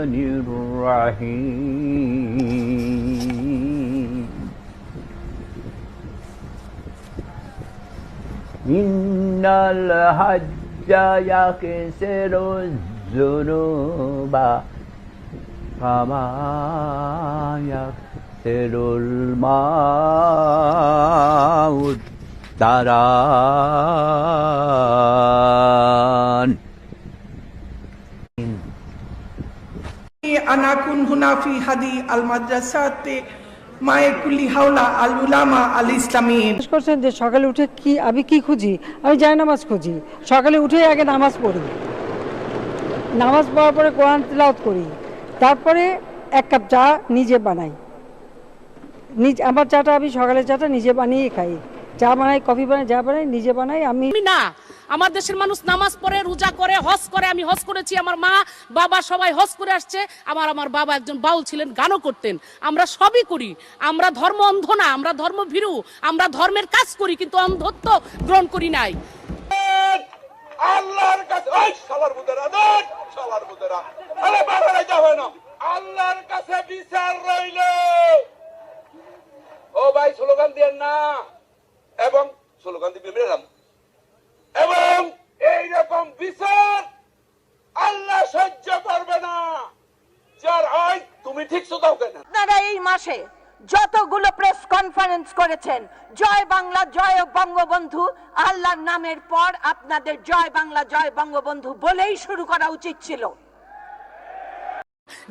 রহমানির রহিম ইন্নাল হাজ্জা ইয়াকসিরু যুনুবা কামা ইয়াকসিরুল মাউত দারান আনা কুন হুনাফি হাদি আল মাদ্রাসাতে মায়ে কুলি হাওলা আল উলামা আল ইসলামিন করছেন যে সকালে উঠে আমি কি খুঁজি, আমি জায়নামাজ খুঁজি। সকালে উঠে আগে নামাজ পড়ি, নামাজ পড়ার পরে কোরআন তিলাওয়াত করি, তারপরে এক কাপ চা নিজে বানাই। আমার চাটা আমি সকালের চাটা নিজে বানিয়ে খাই। চা বানাই, কফি বানাই, যা বানাই নিজে বানাই। আমি না, আমার দেশের মানুষ নামাজ পড়ে, রোজা করে, হজ করে। আমি হজ করেছি, আমার মা বাবা সবাই হজ করে আসছে। আমার বাবা একজন বাউল ছিলেন, গানও করতেন। আমরা সবই করি। আমরা ধর্ম অন্ধ না, আমরা ধর্ম ভীরু। আমরা ধর্মের কাজ করি, কিন্তু অন্ধত্ব গ্রহণ করি নাই। আল্লাহর কাছে ওই শালার বুদেরা দেন, শালার বুদেরা আরে বাবারে যাবে না। আল্লাহর কাছে বিচার রইল। ও ভাই স্লোগান দেন না, এবং স্লোগান দিবি মেরাম, এবং এই রকম বিচার আল্লাহ সহ্য করবে না। যার হয় তুমি ঠিক দাও কেন? আপনারা এই মাসে যতগুলো প্রেস কনফারেন্স করেছেন, জয় বাংলা জয় বঙ্গবন্ধু, আল্লাহর নামের পর আপনাদের জয় বাংলা জয় বঙ্গবন্ধু বলেই শুরু করা উচিত ছিল।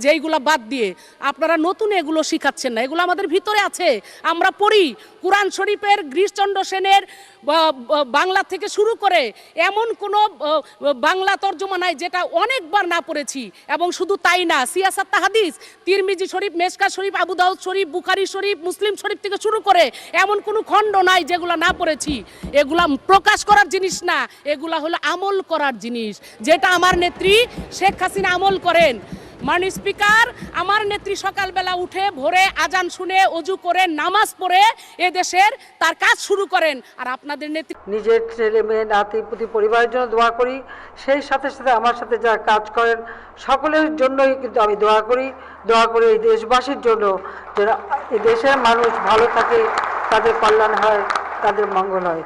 যেইগুলা বাদ দিয়ে আপনারা নতুন এগুলো শিখাচ্ছেন না, এগুলো আমাদের ভিতরে আছে। আমরা পড়ি কুরআন শরীফের গিরিশচন্দ্র সেনের বাংলা থেকে শুরু করে এমন কোনো বাংলা তর্জমা নাই যেটা অনেকবার না পড়েছি। এবং শুধু তাই না, সিয়াসাত হাদিস, তিরমিজি শরীফ, মেশকাত শরীফ, আবু দাউদ শরীফ, বুখারী শরীফ, মুসলিম শরীফ থেকে শুরু করে এমন কোনো খণ্ড নাই যেগুলো না পড়েছি। এগুলা প্রকাশ করার জিনিস না, এগুলা হলো আমল করার জিনিস, যেটা আমার নেত্রী শেখ হাসিনা আমল করেন। মাননীয় স্পিকার, আমার নেত্রী সকালবেলা উঠে ভোরে আজান শুনে অজু করে নামাজ পড়ে এদেশের তার কাজ শুরু করেন। আর আপনাদের নেত্রী নিজের ছেলে মেয়ে নাতি পুতি পরিবারের জন্য দোয়া করি, সেই সাথে সাথে আমার সাথে যারা কাজ করেন সকলের জন্যই কিন্তু আমি দোয়া করি এই দেশবাসীর জন্য, যারা এই দেশের মানুষ ভালো থাকে, তাদের কল্যাণ হয়, তাদের মঙ্গল হয়।